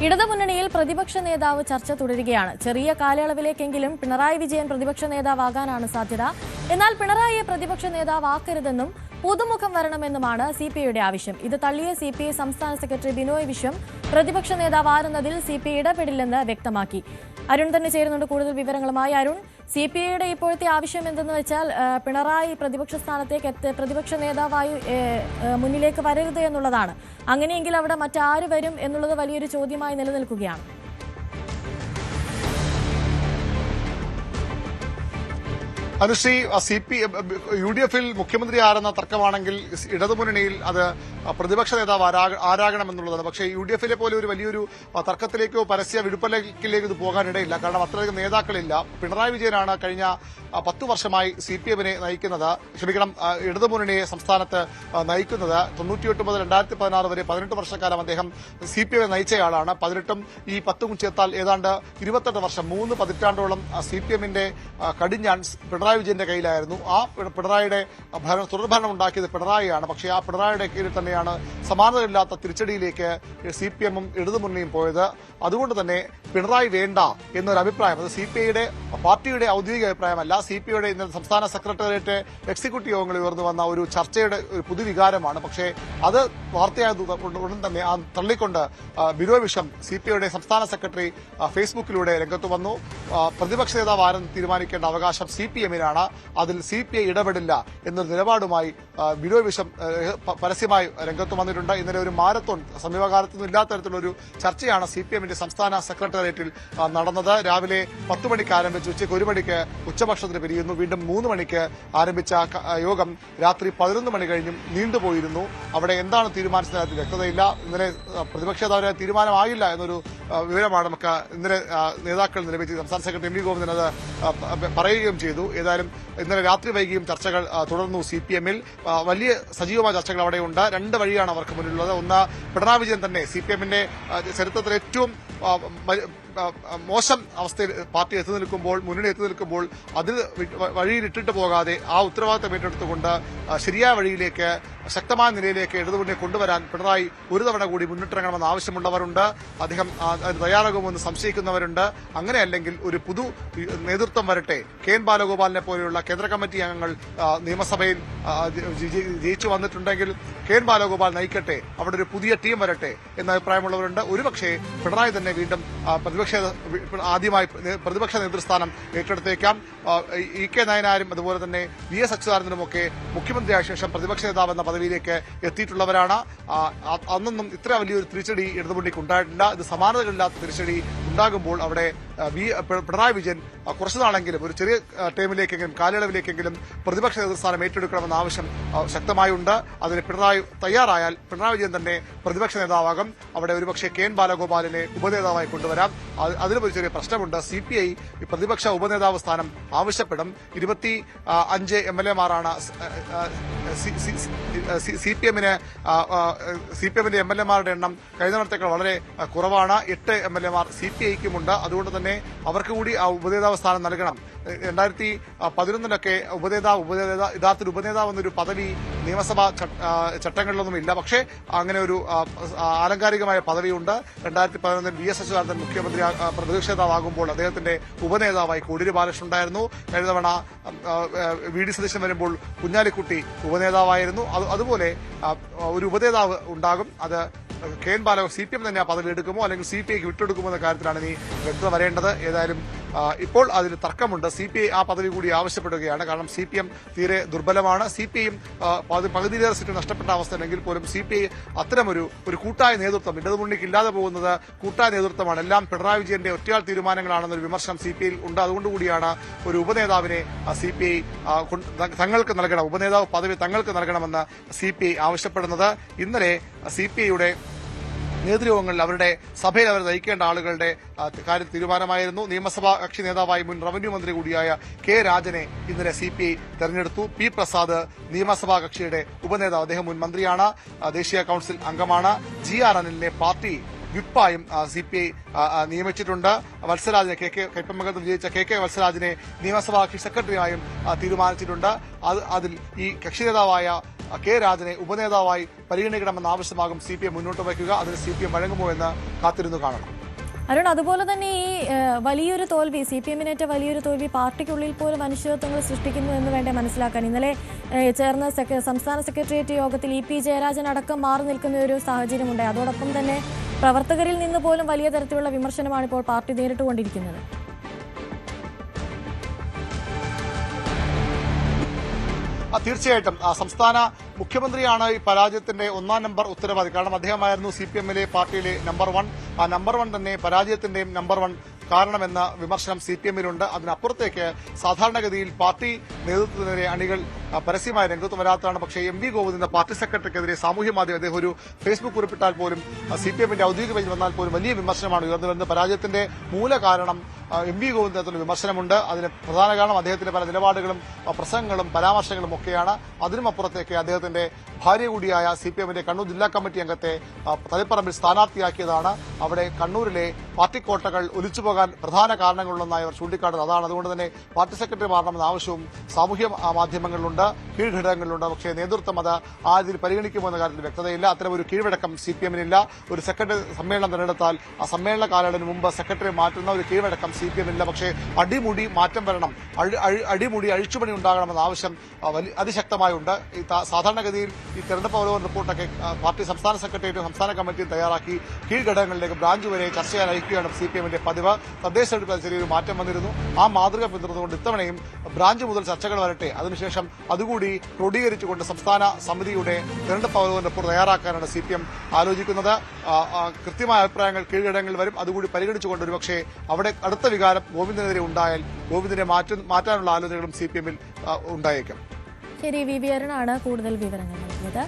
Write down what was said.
ഇടതുമുന്നണിയിൽ പ്രതിപക്ഷ നേതാവ് ചർച്ച തുടരുകയാണ്. ചെറിയ കാലയളവിലേക്കെങ്കിലും പിണറായി വിജയൻ പ്രതിപക്ഷ നേതാവാകാനാണ് സാധ്യത. എന്നാൽ പിണറായിയെ പ്രതിപക്ഷ നേതാവാക്കരുതെന്നും പുതുമുഖം വരണമെന്നുമാണ് സിപിഐയുടെ ആവശ്യം. ഇത് തള്ളിയ സിപിഐ സംസ്ഥാന സെക്രട്ടറി ബിനോയ് വിശ്വം പ്രതിപക്ഷ നേതാവാകുന്നതിൽ സിപിഐ ഇടപെടില്ലെന്ന് വ്യക്തമാക്കി. അരുൺ തന്നെ ചേരുന്നുണ്ട് കൂടുതൽ വിവരങ്ങളുമായി. അരുൺ, സിപിഐയുടെ ഇപ്പോഴത്തെ ആവശ്യം എന്തെന്ന് വെച്ചാൽ പിണറായി പ്രതിപക്ഷ നേതാവായി മുന്നിലേക്ക് വരരുത് എന്നുള്ളതാണ്. അങ്ങനെയെങ്കിൽ അവിടെ മറ്റാര് വരും എന്നുള്ളത് വലിയൊരു ചോദ്യമായി നിലനിൽക്കുകയാണ്. അനുശ്രീ, UDF-ൽ മുഖ്യമന്ത്രി ആരെന്ന തർക്കമാണെങ്കിൽ ഇടതുമുന്നണിയിൽ അത് പ്രതിപക്ഷ നേതാവ് ആരാകണമെന്നുള്ളതാണ്. പക്ഷേ UDF-ലെ പോലെ ഒരു വലിയൊരു തർക്കത്തിലേക്കോ പരസ്യ വിടുപ്പലേക്കിലേക്കോ ഇത് പോകാനിടയില്ല. കാരണം അത്രയധികം നേതാക്കളില്ല. പിണറായി വിജയനാണ് കഴിഞ്ഞ 10 വർഷമായി CPM-നെ നയിക്കുന്നത്. ഇടതുമുന്നണിയെ സംസ്ഥാനത്ത് നയിക്കുന്നത്. 98 മുതൽ 2016 വരെ 18 വർഷക്കാലം അദ്ദേഹം CPM-നെ നയിച്ചയാളാണ്. 18ഉം ഈ 10ഉം ചേർത്താൽ ഏതാണ്ട് 28 വർഷം, 3 പതിറ്റാണ്ടോളം CPM-ന്റെ കടിഞ്ഞാൺ പിണറായി വിജയന്റെ കയ്യിലായിരുന്നു. ആ പിണറായിയുടെ തുടർഭരണം ഉണ്ടാക്കിയത് പിണറായിയാണ്. പക്ഷേ ആ പിണറായിയുടെ കീഴിൽ തന്നെയാണ് സമാനതയില്ലാത്ത തിരിച്ചടിയിലേക്ക് CPM-ഉം ഇടതുമുന്നണിയും പോയത്. അതുകൊണ്ട് തന്നെ പിണറായി വേണ്ട എന്നൊരു അഭിപ്രായം, അത് CPI-യുടെ പാർട്ടിയുടെ ഔദ്യോഗിക അഭിപ്രായമല്ല, CPI-യുടെ ഇന്നലെ സംസ്ഥാന സെക്രട്ടേറിയറ്റ് എക്സിക്യൂട്ടീവ് യോഗങ്ങളിൽ ഉയർന്നു വന്ന ഒരു ചർച്ചയുടെ ഒരു പുതുവികാരമാണ്. പക്ഷേ അത് വാർത്തയായത് ഉടൻ തന്നെ ആ തള്ളിക്കൊണ്ട് ബിനോയ് വിശ്വം CPI-യുടെ സംസ്ഥാന സെക്രട്ടറി ഫേസ്ബുക്കിലൂടെ രംഗത്ത് വന്നു. പ്രതിപക്ഷ നേതാവ് ആരെന്ന് തീരുമാനിക്കേണ്ട അവകാശം CPM-നാണ്, അതിൽ CPI ഇടപെടില്ല എന്നൊരു നിലപാടുമായി ബിനോയ് വിശ്വം പരസ്യമായി രംഗത്ത് വന്നിട്ടുണ്ട്. ഇന്നലെ ഒരു മാരത്തോൺ സമീപകാലത്തൊന്നും ഇല്ലാത്ത തരത്തിലുള്ള ഒരു ചർച്ചയാണ് CPM-ന്റെ സംസ്ഥാന സെക്രട്ടേറിയറ്റിൽ നടന്നത്. രാവിലെ 10 മണിക്ക് ആരംഭിച്ച് ഉച്ചയ്ക്ക് 1 മണിക്ക് ഉച്ചഭക്ഷണത്തിന് പിരിയുന്നു. വീണ്ടും 3 മണിക്ക് ആരംഭിച്ച യോഗം രാത്രി 11 മണി കഴിഞ്ഞും നീണ്ടുപോയിരുന്നു. അവിടെ എന്താണ് തീരുമാനിച്ചത് കാര്യത്തിൽ വ്യക്തതയില്ല. ഇന്നലെ പ്രതിപക്ഷ നേതാവിന് തീരുമാനമായില്ല എന്നൊരു വിവരമാണ് നമുക്ക് ഇന്നലെ നേതാക്കൾ ലഭിച്ചത്. സംസ്ഥാന സെക്രട്ടറി MV ഗോവിന്ദൻ അത് പറയുകയും ചെയ്തു. ഏതായാലും ഇന്നലെ രാത്രി വൈകിയും ചർച്ചകൾ തുടർന്നു. CPM-ൽ വലിയ സജീവമായ ചർച്ചകൾ അവിടെയുണ്ട്. 2 വഴിയാണ് അവർക്ക് മുന്നിലുള്ളത്. ഒന്ന്, പിണറായി വിജയൻ തന്നെ CPM-ന്റെ ചരിത്രത്തിൽ ഏറ്റവും മോശം അവസ്ഥയിൽ പാർട്ടി മുന്നണി എത്തി നിൽക്കുമ്പോൾ അതിൽ വഴിയിലിട്ടിട്ട് പോകാതെ ആ ഉത്തരവാദിത്തം ഏറ്റെടുത്തുകൊണ്ട് ശരിയായ വഴിയിലേക്ക്, ശക്തമായ നിലയിലേക്ക് ഇടതുമുന്നണിയെ കൊണ്ടുവരാൻ പിണറായി ഒരു തവണ കൂടി മുന്നിട്ടിറങ്ങണമെന്ന് ആവശ്യമുള്ളവരുണ്ട്. അദ്ദേഹം അതിന് തയ്യാറാകുമെന്ന് സംശയിക്കുന്നവരുണ്ട്. അങ്ങനെയല്ലെങ്കിൽ ഒരു പുതു നേതൃത്വം വരട്ടെ. KN ബാലഗോപാലിനെ പോലെയുള്ള കേന്ദ്ര കമ്മിറ്റി അംഗങ്ങൾ നിയമസഭയിൽ ജയിച്ചു വന്നിട്ടുണ്ടെങ്കിൽ KN ബാലഗോപാൽ നയിക്കട്ടെ, അവിടെ ഒരു പുതിയ ടീം വരട്ടെ എന്ന അഭിപ്രായമുള്ളവരുണ്ട്. ഒരുപക്ഷെ പിണറായി തന്നെ വീണ്ടും ആദ്യമായി പ്രതിപക്ഷ നേതൃസ്ഥാനം ഏറ്റെടുത്തേക്കാം. EK നായനാരും അതുപോലെ തന്നെ VS അച്യുതാനന്ദനുമൊക്കെ മുഖ്യമന്ത്രിയായ ശേഷം പ്രതിപക്ഷ നേതാവ് എന്ന പദവിയിലേക്ക് എത്തിയിട്ടുള്ളവരാണ്. അന്നൊന്നും ഇത്ര വലിയൊരു തിരിച്ചടി ഇടതുമുന്നണിക്ക് ഉണ്ടായിട്ടില്ല. ഇത് സമാനതകളില്ലാത്ത തിരിച്ചടി ഉണ്ടാകുമ്പോൾ അവിടെ പിണറായി വിജയൻ കുറച്ചു നാളെങ്കിലും, ഒരു ചെറിയ ടൈമിലേക്കെങ്കിലും, കാലയളവിലേക്കെങ്കിലും പ്രതിപക്ഷ നേതൃസ്ഥാനം ഏറ്റെടുക്കണമെന്ന ആവശ്യം ശക്തമായുണ്ട്. അതിന് പിണറായി തയ്യാറായാൽ പിണറായി വിജയൻ തന്നെ പ്രതിപക്ഷ നേതാവാകും. അവിടെ ഒരുപക്ഷെ KN ബാലഗോപാലിനെ ഉപനേതാവായി കൊണ്ടുവരാം. അതിനും ഒരു ചെറിയ പ്രശ്നമുണ്ട്. CPI പ്രതിപക്ഷ ഉപനേതാവ് സ്ഥാനം ആവശ്യപ്പെടും. 25 MLA-മാരാണ് CPM-ന്റെ MLA-മാരുടെ എണ്ണം കഴിഞ്ഞ തവണത്തേക്കാൾ വളരെ കുറവാണ്. 8 MLA-മാർ CPI-ക്കുമുണ്ട്. അതുകൊണ്ട് തന്നെ അവർക്ക് കൂടി ആ ഉപനേതാവ് സ്ഥാനം നൽകണം. 2011-ലൊക്കെ യഥാർത്ഥത്തിൽ ഉപനേതാവ് എന്നൊരു പദവി നിയമസഭാ ചട്ടങ്ങളിലൊന്നുമില്ല. പക്ഷേ അങ്ങനെ ഒരു ആലങ്കാരികമായ പദവിയുണ്ട്. 2011-ൽ VS അച്യുതാനന്ദൻ മുഖ്യമന്ത്രി പ്രതിപക്ഷ നേതാവാകുമ്പോൾ അദ്ദേഹത്തിന്റെ ഉപനേതാവായി കോടിയേരി ബാലകൃഷ്ണൻ ഉണ്ടായിരുന്നു. കഴിഞ്ഞ തവണ VD സതീശൻ വരുമ്പോൾ കുഞ്ഞാലിക്കുട്ടി ഉപനേതാവായിരുന്നു. അതുപോലെ ഒരു ഉപനേതാവ് ഉണ്ടാകും. അത് KN ബാലഗോപാൽ CPM തന്നെ ആ പദവി എടുക്കുമോ അല്ലെങ്കിൽ CPI-ക്ക് വിട്ടെടുക്കുമോ എന്ന കാര്യത്തിലാണ് ഇനി വ്യക്തത വരേണ്ടത്. ഏതായാലും ഇപ്പോൾ അതിൽ തർക്കമുണ്ട്. CPI ആ പദവി കൂടി ആവശ്യപ്പെടുകയാണ്. കാരണം CPM തീരെ ദുർബലമാണ്. CPI-യും പകുതിയിലേറെ സീറ്റ് നഷ്ടപ്പെട്ട അവസ്ഥയിലെങ്കിൽ പോലും CPI അത്തരമൊരു കൂട്ടായ നേതൃത്വം, ഇടതുമുന്നണിക്ക് ഇല്ലാതെ പോകുന്നത് കൂട്ടായ നേതൃത്വമാണ്. എല്ലാം പിണറായി വിജയന്റെ ഒറ്റയാൾ തീരുമാനങ്ങളാണെന്നൊരു വിമർശനം CPI-യിൽ ഉണ്ട്. അതുകൊണ്ടുകൂടിയാണ് ഒരു ഉപനേതാവിനെ CPI തങ്ങൾക്ക് നൽകണം, ഉപനേതാവ് പദവി തങ്ങൾക്ക് നൽകണമെന്ന് CPI ആവശ്യപ്പെടുന്നത്. ഇന്നലെ CPI-യുടെ നേതൃയോഗങ്ങളിൽ അവരുടെ സഭയിൽ അവർ നയിക്കേണ്ട ആളുകളുടെ കാര്യം തീരുമാനമായിരുന്നു. നിയമസഭാ കക്ഷി നേതാവായി മുൻ റവന്യൂ മന്ത്രി കൂടിയായ K. രാജനെ ഇന്നലെ CPI തെരഞ്ഞെടുത്തു. P. പ്രസാദ് നിയമസഭാ കക്ഷിയുടെ ഉപനേതാവ്, അദ്ദേഹം മുൻ മന്ത്രിയാണ്, ദേശീയ കൌൺസിൽ അംഗമാണ്. GR അനിലിനെ പാർട്ടി വിപ്പായും CPI നിയമിച്ചിട്ടുണ്ട്. വത്സരാജിനെ കൈപ്പമംഗലത്ത് വിജയിച്ച KK വത്സരാജിനെ നിയമസഭാ കക്ഷി സെക്രട്ടറിയായും തീരുമാനിച്ചിട്ടുണ്ട്. അതിൽ ഈ കക്ഷി നേതാവായ കെ രാജനെ ഉപനേതാവായി പരിഗണിക്കണമെന്ന ആവശ്യമാകും CPM മുന്നോട്ട് വയ്ക്കുക. അതിന് CPM വഴങ്ങുമോ എന്ന് കാത്തിരുന്നു കാണണം. അരുൺ, അതുപോലെ തന്നെ ഈ വലിയൊരു തോൽവി, CPM-നേറ്റ വലിയൊരു തോൽവി പാർട്ടിക്കുള്ളിൽ പോലും അനിശ്ചിതത്വങ്ങൾ സൃഷ്ടിക്കുന്നു എന്ന് വേണ്ടേ മനസ്സിലാക്കാൻ. ഇന്നലെ ചേർന്ന സംസ്ഥാന സെക്രട്ടേറിയറ്റ് യോഗത്തിൽ EP ജയരാജൻ അടക്കം മാറി നിൽക്കുന്ന ഒരു സാഹചര്യമുണ്ടായി. അതോടൊപ്പം തന്നെ പ്രവർത്തകരിൽ നിന്ന് പോലും വലിയ തരത്തിലുള്ള വിമർശനമാണ് ഇപ്പോൾ പാർട്ടി നേരിട്ടുകൊണ്ടിരിക്കുന്നത്. തീർച്ചയായിട്ടും സംസ്ഥാന മുഖ്യമന്ത്രിയാണ് ഈ പരാജയത്തിന്റെ ഒന്നാം നമ്പർ ഉത്തരവാദി. കാരണം അദ്ദേഹമായിരുന്നു CPM-ലെ പാർട്ടിയിലെ നമ്പർ 1. ആ നമ്പർ 1 തന്നെ പരാജയത്തിന്റെയും നമ്പർ 1 കാരണമെന്ന വിമർശനം CPM-ലുണ്ട്. അതിനപ്പുറത്തേക്ക് സാധാരണഗതിയിൽ പാർട്ടി നേതൃത്വത്തിനെതിരെ അണികൾ പരസ്യമായ രംഗത്ത് വരാത്തതാണ്. പക്ഷേ MV ഗോവിന്ദൻ എന്ന പാർട്ടി സെക്രട്ടറിക്കെതിരെ സാമൂഹ്യ മാധ്യമം അദ്ദേഹം ഒരു ഫേസ്ബുക്ക് കുറിപ്പിട്ടാൽ പോലും CPM-ന്റെ ഔദ്യോഗിക പേജിൽ വന്നാൽ പോലും വലിയ വിമർശനമാണ് ഉയർന്നു വരുന്നത്. പരാജയത്തിന്റെ മൂല കാരണം MV ഗോവിന്ദത്തിന് വിമർശനമുണ്ട്. അതിന് പ്രധാന കാരണം അദ്ദേഹത്തിന്റെ പല നിലപാടുകളും പ്രസംഗങ്ങളും പരാമർശങ്ങളും ഒക്കെയാണ്. അതിനുമപ്പുറത്തേക്ക് അദ്ദേഹത്തിന്റെ ഭാര്യ കൂടിയായ CPM-ന്റെ കണ്ണൂർ ജില്ലാ കമ്മിറ്റി അംഗത്തെ തളിപ്പറമ്പിൽ സ്ഥാനാർത്ഥിയാക്കിയതാണ് അവിടെ കണ്ണൂരിലെ പാർട്ടി കോട്ടകൾ ഒലിച്ചുപോകാൻ പ്രധാന കാരണങ്ങളിലൊന്നായി അവർ ചൂണ്ടിക്കാട്ടുന്നത് അതാണ്. അതുകൊണ്ട് തന്നെ പാർട്ടി സെക്രട്ടറി മാറണമെന്ന ആവശ്യവും സാമൂഹ്യ മാധ്യമങ്ങളിലുണ്ട്, കീഴ്ഘടകങ്ങളിലുണ്ട്. പക്ഷേ നേതൃത്വം അത് ആ രീതിയിൽ പരിഗണിക്കുമോ എന്ന കാര്യത്തിൽ വ്യക്തതയില്ല. അത്തരമൊരു കീഴ്വഴക്കം CPM-നില്ല. ഒരു സെക്രട്ടറി സമ്മേളനം തിരഞ്ഞെടുത്താൽ ആ സമ്മേളന കാലയളവിന് മുമ്പ് സെക്രട്ടറി മാറ്റുന്ന ഒരു കീഴ്വഴക്കം CPM-നില്ല. പക്ഷേ അടിമുടി മാറ്റം വരണം, അടിമുടി അഴിച്ചുപണി ഉണ്ടാകണമെന്ന ആവശ്യം അതിശക്തമായുണ്ട്. ഈ സാധാരണഗതിയിൽ ഈ തെരഞ്ഞെടുപ്പ് അവലോകന റിപ്പോർട്ടൊക്കെ പാർട്ടി സംസ്ഥാന സെക്രട്ടേറിയറ്റും സംസ്ഥാന കമ്മിറ്റിയും തയ്യാറാക്കി കീഴ്ഘടകങ്ങളിലേക്ക് ബ്രാഞ്ച് വരെ ചർച്ച ചെയ്യാൻ അയക്കുകയാണ് CPM-ന്റെ പതിവ്. തദ്ദേശ തെരഞ്ഞെടുപ്പിൽ ചെറിയൊരു മാറ്റം വന്നിരുന്നു. ആ മാതൃക പിന്തുടർന്നുകൊണ്ട് ഇത്തവണയും ബ്രാഞ്ച് മുതൽ ചർച്ചകൾ വരട്ടെ, അതിനുശേഷം അതുകൂടി ക്രോഡീകരിച്ചുകൊണ്ട് സംസ്ഥാന സമിതിയുടെ തെരഞ്ഞെടുപ്പ് അവലോകന റിപ്പോർട്ട് തയ്യാറാക്കാനാണ് CPM ആലോചിക്കുന്നത്. കൃത്യമായ അഭിപ്രായങ്ങൾ കീഴ്ഘടകങ്ങളിൽ വരും. അതുകൂടി പരിഗണിച്ചുകൊണ്ട് ഒരുപക്ഷെ അവിടെ അടുത്ത വികാരം ഗോവിന്ദനെതിരെ ഉണ്ടായാൽ ഗോവിന്ദനെ മാറ്റാനുള്ള ആലോചനകളും CPM-ൽ ഉണ്ടായേക്കും. ശരി, VV അരുണാണ് കൂടുതൽ വിവരങ്ങൾ നൽകിയത്.